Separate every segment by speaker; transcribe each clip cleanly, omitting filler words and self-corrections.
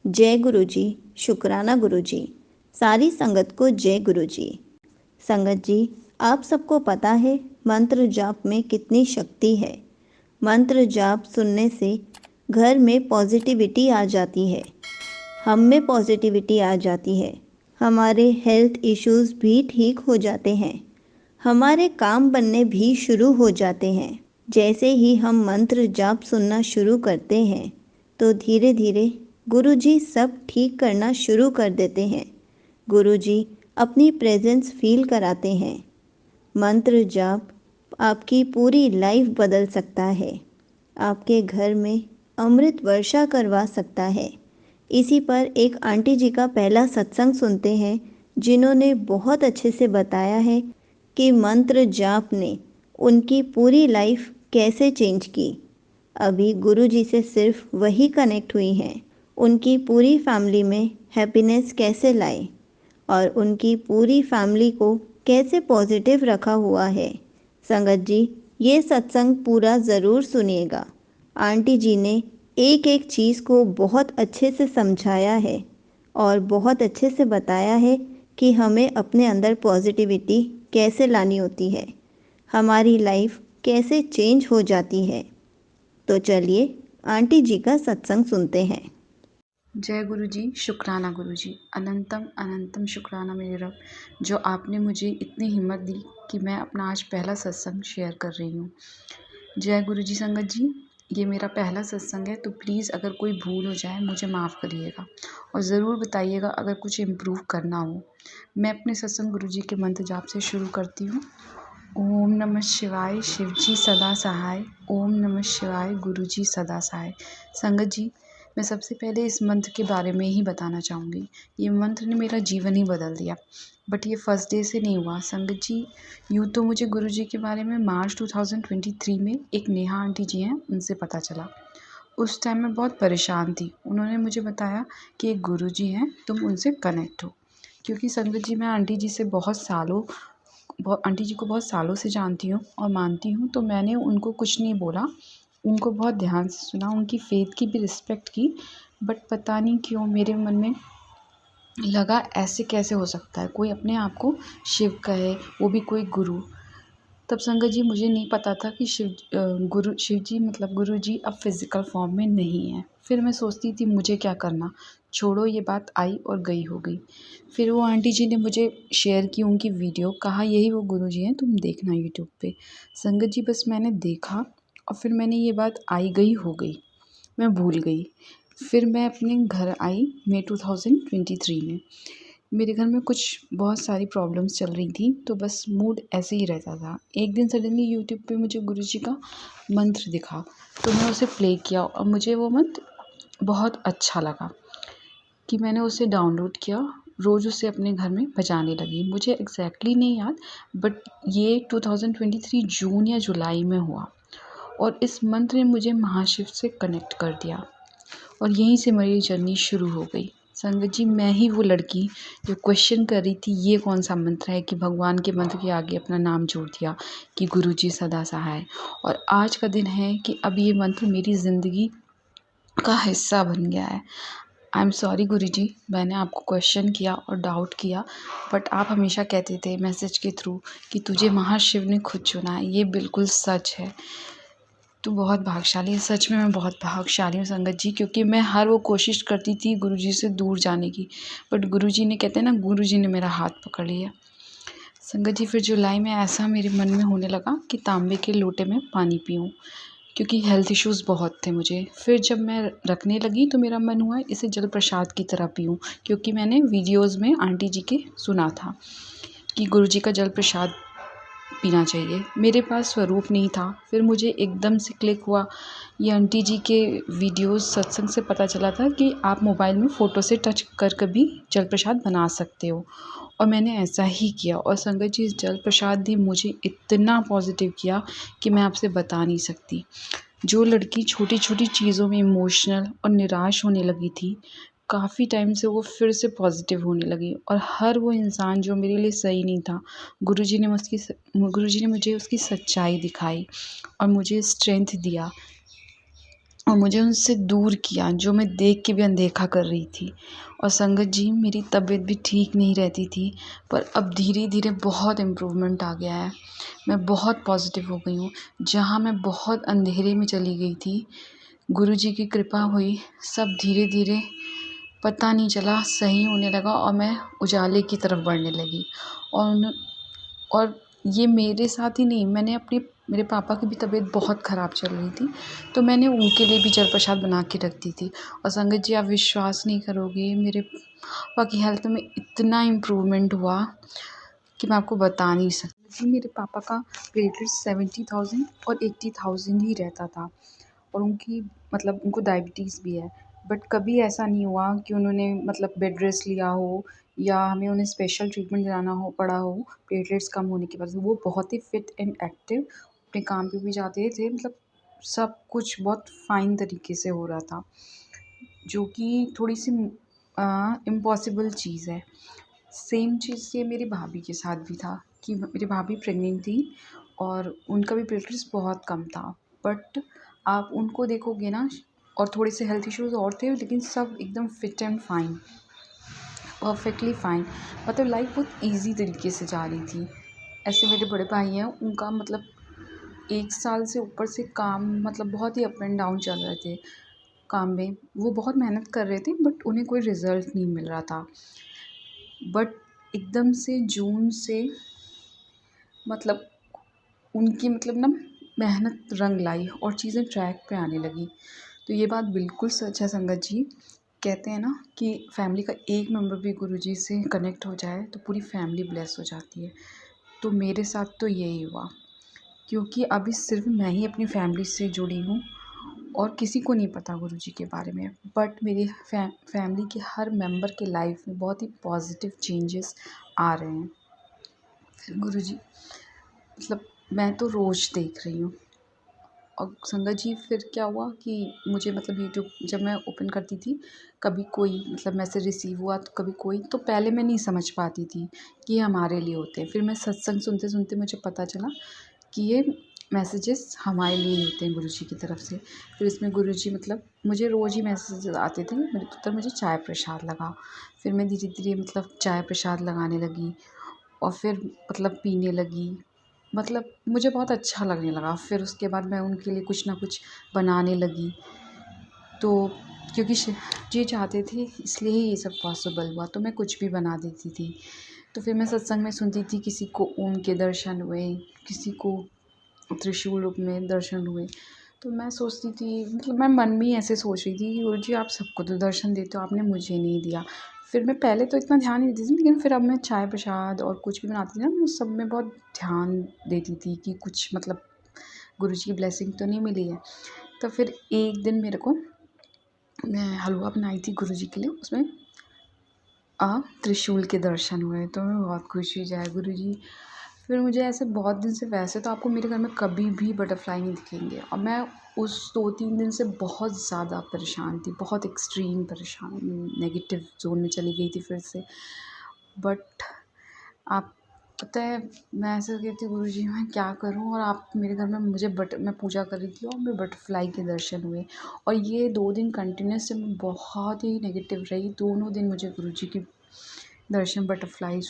Speaker 1: जय गुरु जी, शुक्राना गुरु जी। सारी संगत को जय गुरु जी। संगत जी, आप सबको पता है मंत्र जाप में कितनी शक्ति है। मंत्र जाप सुनने से घर में पॉजिटिविटी आ जाती है, हम में पॉजिटिविटी आ जाती है, हमारे हेल्थ इश्यूज भी ठीक हो जाते हैं, हमारे काम बनने भी शुरू हो जाते हैं। जैसे ही हम मंत्र जाप सुनना शुरू करते हैं तो धीरे धीरे गुरुजी सब ठीक करना शुरू कर देते हैं। गुरुजी अपनी प्रेजेंस फील कराते हैं। मंत्र जाप आपकी पूरी लाइफ बदल सकता है, आपके घर में अमृत वर्षा करवा सकता है। इसी पर एक आंटी जी का पहला सत्संग सुनते हैं, जिन्होंने बहुत अच्छे से बताया है कि मंत्र जाप ने उनकी पूरी लाइफ कैसे चेंज की। अभी गुरुजी से सिर्फ वही कनेक्ट हुई हैं, उनकी पूरी फैमिली में हैप्पीनेस कैसे लाए और उनकी पूरी फैमिली को कैसे पॉजिटिव रखा हुआ है। संगत जी, ये सत्संग पूरा ज़रूर सुनिएगा। आंटी जी ने एक एक चीज़ को बहुत अच्छे से समझाया है और बहुत अच्छे से बताया है कि हमें अपने अंदर पॉजिटिविटी कैसे लानी होती है, हमारी लाइफ कैसे चेंज हो जाती है। तो चलिए आंटी जी का सत्संग सुनते हैं।
Speaker 2: जय गुरु जी, शुक्राना गुरु जी। अनंतम अनंतम शुक्राना मेरे रब, जो आपने मुझे इतनी हिम्मत दी कि मैं अपना आज पहला सत्संग शेयर कर रही हूँ। जय गुरु जी। संगत जी, ये मेरा पहला सत्संग है, तो प्लीज़ अगर कोई भूल हो जाए मुझे माफ़ करिएगा और ज़रूर बताइएगा अगर कुछ इम्प्रूव करना हो। मैं अपने सत्संग गुरु जी के मंत्र जाप से शुरू करती हूँ। ओम नमः शिवाय, शिव जी सदा सहाय। ओम नमः शिवाय, गुरु जी सदा सहाय। संगत जी, मैं सबसे पहले इस मंत्र के बारे में ही बताना चाहूँगी। ये मंत्र ने मेरा जीवन ही बदल दिया, बट ये फर्स्ट डे से नहीं हुआ। संगत जी, यूँ तो मुझे गुरु जी के बारे में मार्च 2023 में एक नेहा आंटी जी हैं, उनसे पता चला। उस टाइम मैं बहुत परेशान थी। उन्होंने मुझे बताया कि एक गुरु जी हैं, तुम उनसे कनेक्ट हो। क्योंकि संगत जी, मैं आंटी जी को बहुत सालों से जानती हूँ और मानती हूँ, तो मैंने उनको कुछ नहीं बोला, उनको बहुत ध्यान से सुना, उनकी फेथ की भी रिस्पेक्ट की। बट पता नहीं क्यों मेरे मन में लगा ऐसे कैसे हो सकता है, कोई अपने आप को शिव कहे, वो भी कोई गुरु। तब संगत जी, मुझे नहीं पता था कि शिव जी मतलब गुरु जी अब फिज़िकल फॉर्म में नहीं है। फिर मैं सोचती थी मुझे क्या करना, छोड़ो, ये बात आई और गई हो गई। फिर वो आंटी जी ने मुझे शेयर की उनकी वीडियो, कहा यही वो गुरु जी हैं, तुम देखना यूट्यूब पे। संगत जी, बस मैंने देखा और फिर मैंने ये बात आई गई हो गई, मैं भूल गई। फिर मैं अपने घर आई मई 2023 में। मेरे घर में कुछ बहुत सारी प्रॉब्लम्स चल रही थी, तो बस मूड ऐसे ही रहता था। एक दिन सडनली यूट्यूब पे मुझे गुरुजी का मंत्र दिखा, तो मैं उसे प्ले किया और मुझे वो मंत्र बहुत अच्छा लगा कि मैंने उसे डाउनलोड किया, रोज़ उसे अपने घर में बजाने लगी। मुझे एग्जैक्टली नहीं याद, बट ये 2023 जून या जुलाई में हुआ और इस मंत्र ने मुझे महाशिव से कनेक्ट कर दिया और यहीं से मेरी जर्नी शुरू हो गई। संगत जी, मैं ही वो लड़की जो क्वेश्चन कर रही थी ये कौन सा मंत्र है, कि भगवान के मंत्र के आगे अपना नाम जोड़ दिया कि गुरु जी सदा सहाय। और आज का दिन है कि अब ये मंत्र मेरी ज़िंदगी का हिस्सा बन गया है। आई एम सॉरी गुरु जी, मैंने आपको क्वेश्चन किया और डाउट किया, बट आप हमेशा कहते थे मैसेज के थ्रू कि तुझे महाशिव ने खुद चुना है। ये बिल्कुल सच है। तो बहुत भाग्यशाली है, सच में मैं बहुत भाग्यशाली हूँ संगत जी, क्योंकि मैं हर वो कोशिश करती थी गुरुजी से दूर जाने की, बट गुरुजी ने, कहते हैं ना, गुरुजी ने मेरा हाथ पकड़ लिया। संगत जी, फिर जुलाई में ऐसा मेरे मन में होने लगा कि तांबे के लोटे में पानी पीऊँ, क्योंकि हेल्थ इश्यूज़ बहुत थे मुझे। फिर जब मैं रखने लगी तो मेरा मन हुआ इसे जल प्रसाद की तरह पीऊँ, क्योंकि मैंने वीडियोज़ में आंटी जी के सुना था कि गुरुजी का जल प्रसाद पीना चाहिए। मेरे पास स्वरूप नहीं था। फिर मुझे एकदम से क्लिक हुआ, ये आंटी जी के वीडियोज़ सत्संग से पता चला था कि आप मोबाइल में फ़ोटो से टच कर भी जल प्रसाद बना सकते हो, और मैंने ऐसा ही किया। और संगत जी, इस जल प्रसाद ने मुझे इतना पॉजिटिव किया कि मैं आपसे बता नहीं सकती। जो लड़की छोटी छोटी चीज़ों में इमोशनल और निराश होने लगी थी, काफ़ी टाइम से वो फिर से पॉजिटिव होने लगी। और हर वो इंसान जो मेरे लिए सही नहीं था, गुरुजी ने मुझे उसकी सच्चाई दिखाई और मुझे स्ट्रेंथ दिया और मुझे उनसे दूर किया, जो मैं देख के भी अनदेखा कर रही थी। और संगत जी, मेरी तबीयत भी ठीक नहीं रहती थी, पर अब धीरे धीरे बहुत इम्प्रूवमेंट आ गया है। मैं बहुत पॉजिटिव हो गई हूँ। जहाँ मैं बहुत अंधेरे में चली गई थी, गुरुजी की कृपा हुई, सब धीरे धीरे पता नहीं चला सही होने लगा और मैं उजाले की तरफ बढ़ने लगी। और ये मेरे साथ ही नहीं, मेरे पापा की भी तबीयत बहुत ख़राब चल रही थी, तो मैंने उनके लिए भी जल प्रसाद बना के रख दी थी। और संगत जी, आप विश्वास नहीं करोगे, मेरे पापा की हेल्थ में इतना इम्प्रूवमेंट हुआ कि मैं आपको बता नहीं सकती। जी, मेरे पापा का प्लेटलेट 70,000 और 80,000 ही रहता था, और उनको डायबिटीज़ भी है। बट कभी ऐसा नहीं हुआ कि उन्होंने बेड रेस्ट लिया हो या हमें उन्हें स्पेशल ट्रीटमेंट दिलाना हो पड़ा हो प्लेटलेट्स कम होने की वजह से। वो बहुत ही फिट एंड एक्टिव, अपने काम पे भी जाते थे, सब कुछ बहुत फ़ाइन तरीके से हो रहा था, जो कि थोड़ी सी इम्पॉसिबल चीज़ है। सेम चीज़ ये मेरी भाभी के साथ भी था कि मेरी भाभी प्रेग्नेंट थी और उनका भी प्लेटलेट्स बहुत कम था। बट आप उनको देखोगे ना, और थोड़े से हेल्थ इश्यूज़ और थे, लेकिन सब एकदम fit and fine, perfectly fine. Life बहुत ईज़ी तरीके से जा रही थी। ऐसे मेरे बड़े भाई हैं, उनका 1 साल से ऊपर से काम बहुत ही अप एंड डाउन चल रहे थे काम में। वो बहुत मेहनत कर रहे थे, बट उन्हें कोई रिज़ल्ट नहीं मिल रहा था। बट एकदम से जून से उनकी मेहनत रंग लाई और चीज़ें ट्रैक पे आने लगी। तो ये बात बिल्कुल सच है संगत जी। कहते हैं ना कि फैमिली का एक मेंबर भी गुरुजी से कनेक्ट हो जाए तो पूरी फैमिली ब्लेस हो जाती है। तो मेरे साथ तो यही हुआ, क्योंकि अभी सिर्फ मैं ही अपनी फैमिली से जुड़ी हूँ और किसी को नहीं पता गुरुजी के बारे में। बट मेरी फैमिली के हर मेंबर के लाइफ में बहुत ही पॉजिटिव चेंजेस आ रहे हैं। फिर गुरुजी मैं तो रोज़ देख रही हूँ। और संगत जी, फिर क्या हुआ कि मुझे यूट्यूब जब मैं ओपन करती थी, कभी कोई मैसेज रिसीव हुआ तो कभी कोई, तो पहले मैं नहीं समझ पाती थी कि ये हमारे लिए होते हैं। फिर मैं सत्संग सुनते सुनते मुझे पता चला कि ये मैसेजेस हमारे लिए ही होते हैं गुरुजी की तरफ से। फिर इसमें गुरुजी मुझे रोज़ ही मैसेज आते थे, मुझे चाय प्रसाद लगा। फिर मैं धीरे धीरे चाय प्रसाद लगाने लगी और फिर पीने लगी। मुझे बहुत अच्छा लगने लगा। फिर उसके बाद मैं उनके लिए कुछ ना कुछ बनाने लगी। तो क्योंकि ये चाहते थे, इसलिए ही ये सब पॉसिबल हुआ। तो मैं कुछ भी बना देती थी। तो फिर मैं सत्संग में सुनती थी, किसी को ओम के दर्शन हुए, किसी को त्रिशूल रूप में दर्शन हुए। तो मैं सोचती थी, मैं मन में ही ऐसे सोच रही थी कि गुरुजी, आप सबको तो दर्शन देते हो, आपने मुझे नहीं दिया। फिर मैं पहले तो इतना ध्यान नहीं देती थी, लेकिन फिर अब मैं चाय प्रसाद और कुछ भी बनाती थी ना, मैं सब में बहुत ध्यान देती थी कि कुछ गुरुजी की ब्लेसिंग तो नहीं मिली है। तो फिर एक दिन मैं हलवा बनाई थी गुरुजी के लिए, उसमें त्रिशूल के दर्शन हुए, तो मैं बहुत खुश हुई, जय गुरुजी। फिर मुझे ऐसे बहुत दिन से, वैसे तो आपको मेरे घर में कभी भी बटरफ्लाई नहीं दिखेंगे, और मैं उस 2-3 दिन से बहुत ज़्यादा परेशान थी, बहुत एक्सट्रीम परेशान, नेगेटिव जोन में चली गई थी फिर से। बट आप पता है, मैं ऐसे कहती हूँ, गुरुजी मैं क्या करूँ, और आप मेरे घर में मैं पूजा कर रही थी और मुझे बटरफ्लाई के दर्शन हुए। और ये 2 दिन कंटिन्यूस से मैं बहुत ही नेगेटिव रही। दोनों दिन मुझे गुरुजी की दर्शन बटरफ्लाई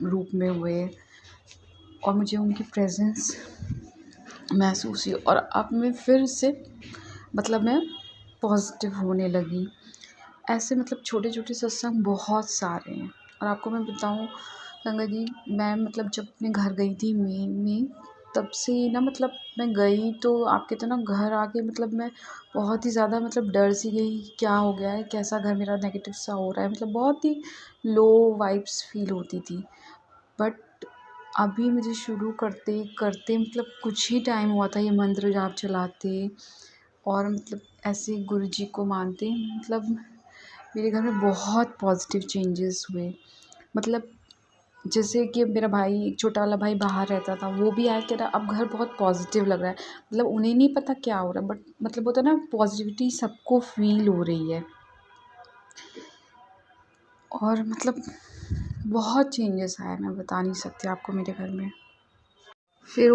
Speaker 2: रूप में हुए और मुझे उनकी प्रेजेंस महसूस हुई। और अब मैं फिर से मैं पॉजिटिव होने लगी। ऐसे छोटे छोटे सत्संग बहुत सारे हैं। और आपको मैं बताऊं संगत जी, मैं जब अपने घर गई थी मई में, तब से ना मैं गई तो आप कहते हो ना, घर आके मैं बहुत ही ज़्यादा डर सी गई, क्या हो गया है, कैसा घर मेरा नेगेटिव सा हो रहा है, बहुत ही लो वाइब्स फील होती थी। बट अभी मुझे शुरू करते करते कुछ ही टाइम हुआ था ये मंत्र जाप चलाते और ऐसे गुरुजी को मानते, मेरे घर में बहुत पॉजिटिव चेंजेस हुए। जैसे कि मेरा भाई, एक छोटा वाला भाई बाहर रहता था, वो भी आया, कह रहा अब घर बहुत पॉजिटिव लग रहा है। उन्हें नहीं पता क्या हो रहा है, बट होता है ना, पॉजिटिविटी सबको फील हो रही है। और बहुत चेंजेस आए, मैं बता नहीं सकती आपको मेरे घर में। फिर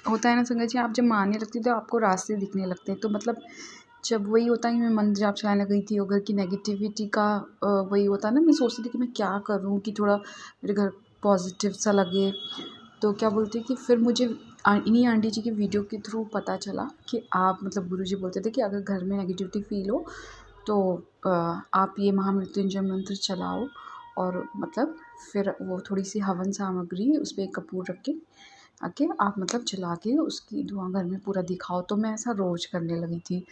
Speaker 2: होता है ना संगत जी, आप जब मानने लगती तो आपको रास्ते दिखने लगते हैं। तो जब वही होता है कि मैं मंत्र जाप चलाने गई थी और घर की नेगेटिविटी का वही होता है ना, मैं सोचती थी कि मैं क्या करूँ कि थोड़ा मेरे घर पॉजिटिव सा लगे। तो क्या बोलते हैं कि फिर मुझे इन्हीं आंटी जी की वीडियो के थ्रू पता चला कि आप मतलब गुरुजी बोलते थे कि अगर घर में नेगेटिविटी फील हो तो आप ये महामृत्युंजय मंत्र चलाओ, और मतलब फिर वो थोड़ी सी हवन सामग्री उस पर एक कपूर रख के आके आप मतलब जला के उसकी धुआं घर में पूरा दिखाओ। तो मैं ऐसा रोज़ करने लगी थी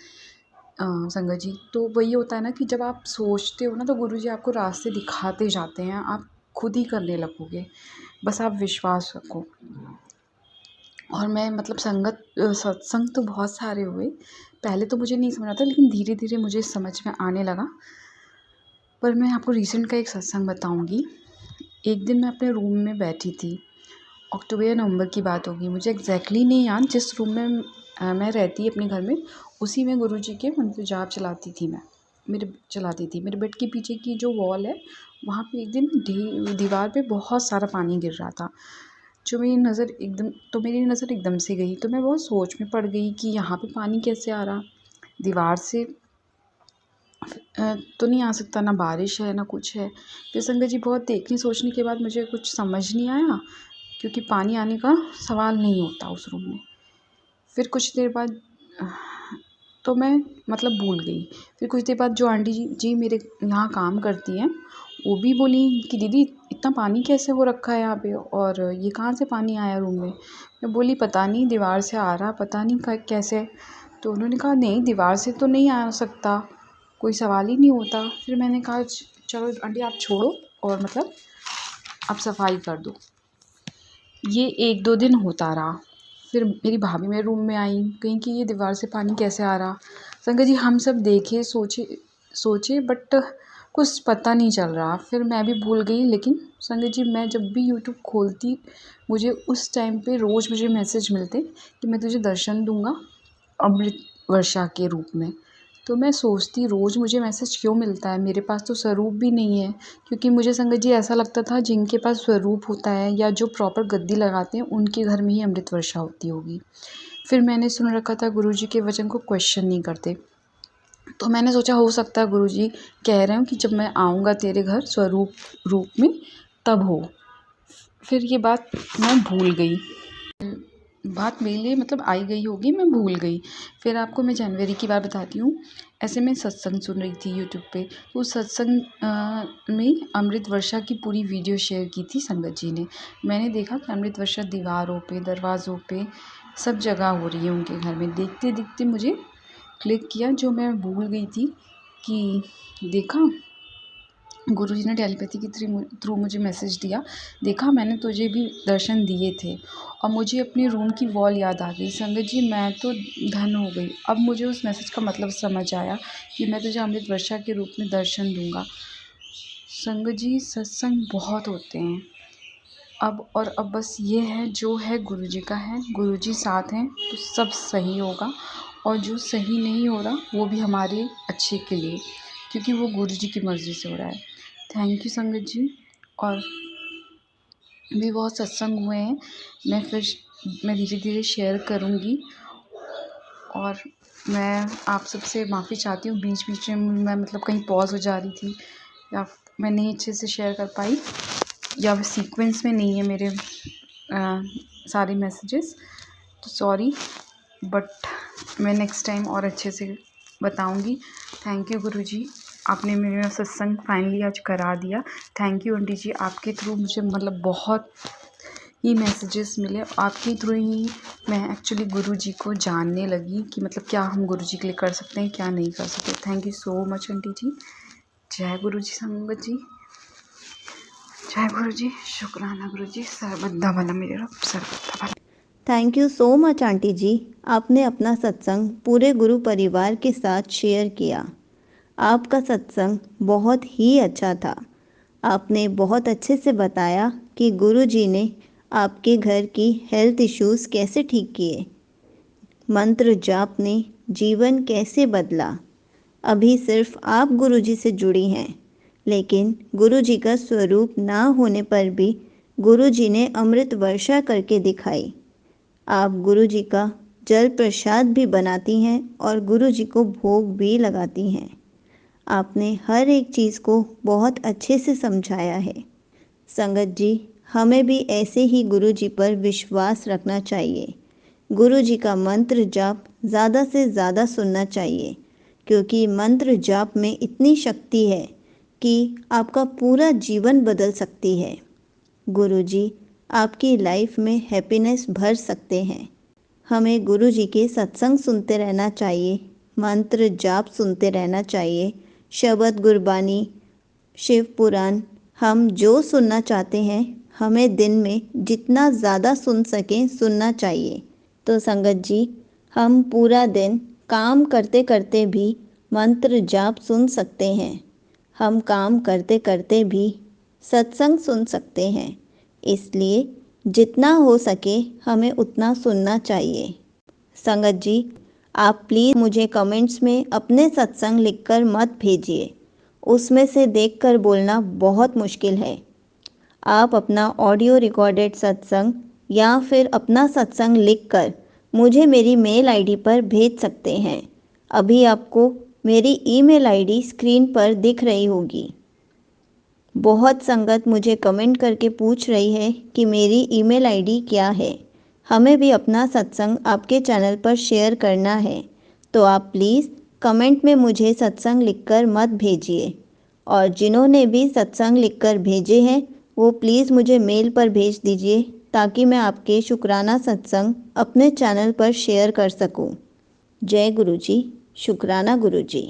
Speaker 2: संगत जी। तो वही होता है ना कि जब आप सोचते हो ना तो गुरुजी आपको रास्ते दिखाते जाते हैं, आप खुद ही करने लगोगे, बस आप विश्वास रखो। और मैं मतलब सत्संग तो बहुत सारे हुए, पहले तो मुझे नहीं समझ आता, लेकिन धीरे धीरे मुझे समझ में आने लगा। पर मैं आपको रीसेंट का एक सत्संग बताऊंगी। एक दिन मैं अपने रूम में बैठी थी, अक्टूबर या नवंबर की बात होगी, मुझे एग्जैक्टली नहीं याद। जिस रूम में मैं रहती अपने घर में, उसी में गुरुजी के मंत्र जाप चलाती थी मैं। मेरे बेड के पीछे की जो वॉल है, वहाँ पे एक दिन दीवार पे बहुत सारा पानी गिर रहा था, जो मेरी नज़र एकदम से गई। तो मैं बहुत सोच में पड़ गई कि यहाँ पे पानी कैसे आ रहा, दीवार से तो नहीं आ सकता, ना बारिश है ना कुछ है। फिर संगत जी बहुत देखने सोचने के बाद मुझे कुछ समझ नहीं आया, क्योंकि पानी आने का सवाल नहीं होता उस रूम में। फिर कुछ देर बाद तो मैं मतलब भूल गई। फिर कुछ देर बाद जो आंटी जी मेरे यहाँ काम करती हैं, वो भी बोली कि दीदी इतना पानी कैसे हो रखा है यहाँ पे, और ये कहाँ से पानी आया रूम में। मैं बोली पता नहीं, दीवार से आ रहा, पता नहीं कैसे। तो उन्होंने कहा नहीं, दीवार से तो नहीं आ सकता, कोई सवाल ही नहीं होता। फिर मैंने कहा चलो आंटी आप छोड़ो, और मतलब आप सफाई कर दो। ये 1-2 दिन होता रहा। फिर मेरी भाभी मेरे रूम में आई, कहीं कि ये दीवार से पानी कैसे आ रहा। संगत जी हम सब देखे सोचे बट कुछ पता नहीं चल रहा। फिर मैं भी भूल गई। लेकिन संगत जी मैं जब भी यूट्यूब खोलती, मुझे उस टाइम पे रोज़ मुझे मैसेज मिलते कि मैं तुझे दर्शन दूंगा अमृत वर्षा के रूप में। तो मैं सोचती रोज़ मुझे मैसेज क्यों मिलता है, मेरे पास तो स्वरूप भी नहीं है। क्योंकि मुझे संगत जी ऐसा लगता था जिनके पास स्वरूप होता है या जो प्रॉपर गद्दी लगाते हैं, उनके घर में ही अमृत वर्षा होती होगी। फिर मैंने सुन रखा था गुरुजी के वचन को क्वेश्चन नहीं करते। तो मैंने सोचा हो सकता है गुरुजी कह रहे हो कि जब मैं आऊँगा तेरे घर स्वरूप रूप में तब हो। फिर ये बात मैं भूल गई, बात मेरे लिए मतलब आई गई होगी, मैं भूल गई। फिर आपको मैं जनवरी की बात बताती हूँ। ऐसे मैं सत्संग सुन रही थी यूट्यूब पे, तो उस सत्संग में अमृत वर्षा की पूरी वीडियो शेयर की थी संगत जी ने। मैंने देखा कि अमृत वर्षा दीवारों पे, दरवाज़ों पे, सब जगह हो रही है उनके घर में। देखते देखते मुझे क्लिक किया, जो मैं भूल गई थी, कि देखा गुरुजी ने टेलीपैथी के थ्रू मुझे मैसेज दिया, देखा मैंने तुझे भी दर्शन दिए थे। और मुझे अपने रूम की वॉल याद आ गई। संगत जी मैं तो धन हो गई। अब मुझे उस मैसेज का मतलब समझ आया कि मैं तुझे अमृत वर्षा के रूप में दर्शन दूंगा। संगत जी सत्संग बहुत होते हैं अब बस ये है, जो है गुरुजी का है, गुरुजी साथ हैं तो सब सही होगा। और जो सही नहीं हो रहा वो भी हमारे अच्छे के लिए, क्योंकि वो गुरुजी की मर्ज़ी से हो रहा है। थैंक यू संगत जी। और भी बहुत सत्संग हुए हैं, मैं धीरे धीरे शेयर करूँगी। और मैं आप सबसे माफ़ी चाहती हूँ, बीच बीच में मैं मतलब कहीं पॉज हो जा रही थी, या मैं नहीं अच्छे से शेयर कर पाई, या सीक्वेंस में नहीं है मेरे सारे मैसेजेस, तो सॉरी। बट मैं नेक्स्ट टाइम और अच्छे से बताऊँगी। थैंक यू गुरुजी, आपने मेरा सत्संग फाइनली आज करा दिया। थैंक यू आंटी जी, आपके थ्रू मुझे मतलब बहुत ही मैसेजेस मिले। आपके थ्रू ही मैं एक्चुअली गुरुजी को जानने लगी कि मतलब क्या हम गुरुजी के लिए कर सकते हैं, क्या नहीं कर सकते। Thank you so much aunty ji. जय गुरुजी संगत जी, जय गुरुजी। शुक्राना गुरुजी। सर्वदा भला मेरे रब, सर्वदा भला।
Speaker 1: Thank you so much aunty ji, आपने अपना सत्संग पूरे गुरु परिवार के साथ शेयर किया। आपका सत्संग बहुत ही अच्छा था। आपने बहुत अच्छे से बताया कि गुरुजी ने आपके घर की हेल्थ इश्यूज़ कैसे ठीक किए, मंत्र जाप ने जीवन कैसे बदला। अभी सिर्फ आप गुरुजी से जुड़ी हैं, लेकिन गुरुजी का स्वरूप ना होने पर भी गुरुजी ने अमृत वर्षा करके दिखाई। आप गुरुजी का जल प्रसाद भी बनाती हैं और गुरु जी को भोग भी लगाती हैं। आपने हर एक चीज़ को बहुत अच्छे से समझाया है। संगत जी, हमें भी ऐसे ही गुरु जी पर विश्वास रखना चाहिए। गुरु जी का मंत्र जाप ज़्यादा से ज़्यादा सुनना चाहिए, क्योंकि मंत्र जाप में इतनी शक्ति है कि आपका पूरा जीवन बदल सकती है। गुरु जी आपकी लाइफ में हैप्पीनेस भर सकते हैं। हमें गुरु जी के सत्संग सुनते रहना चाहिए, मंत्र जाप सुनते रहना चाहिए, शब्द गुरबानी, शिव पुराण, हम जो सुनना चाहते हैं हमें दिन में जितना ज़्यादा सुन सकें सुनना चाहिए। तो संगत जी, हम पूरा दिन काम करते करते भी मंत्र जाप सुन सकते हैं। हम काम करते करते भी सत्संग सुन सकते हैं। इसलिए जितना हो सके हमें उतना सुनना चाहिए। संगत जी, आप प्लीज़ मुझे कमेंट्स में अपने सत्संग लिखकर मत भेजिए। उसमें से देखकर बोलना बहुत मुश्किल है। आप अपना ऑडियो रिकॉर्डेड सत्संग या फिर अपना सत्संग लिखकर मुझे मेरी मेल आईडी पर भेज सकते हैं। अभी आपको मेरी ईमेल आईडी स्क्रीन पर दिख रही होगी। बहुत संगत मुझे कमेंट करके पूछ रही है कि मेरी ईमेल आईडी क्या है। हमें भी अपना सत्संग आपके चैनल पर शेयर करना है, तो आप प्लीज़ कमेंट में मुझे सत्संग लिखकर मत भेजिए। और जिन्होंने भी सत्संग लिखकर भेजे हैं वो प्लीज़ मुझे मेल पर भेज दीजिए, ताकि मैं आपके शुक्राना सत्संग अपने चैनल पर शेयर कर सकूं। जय गुरु जी। शुक्राना गुरु जी।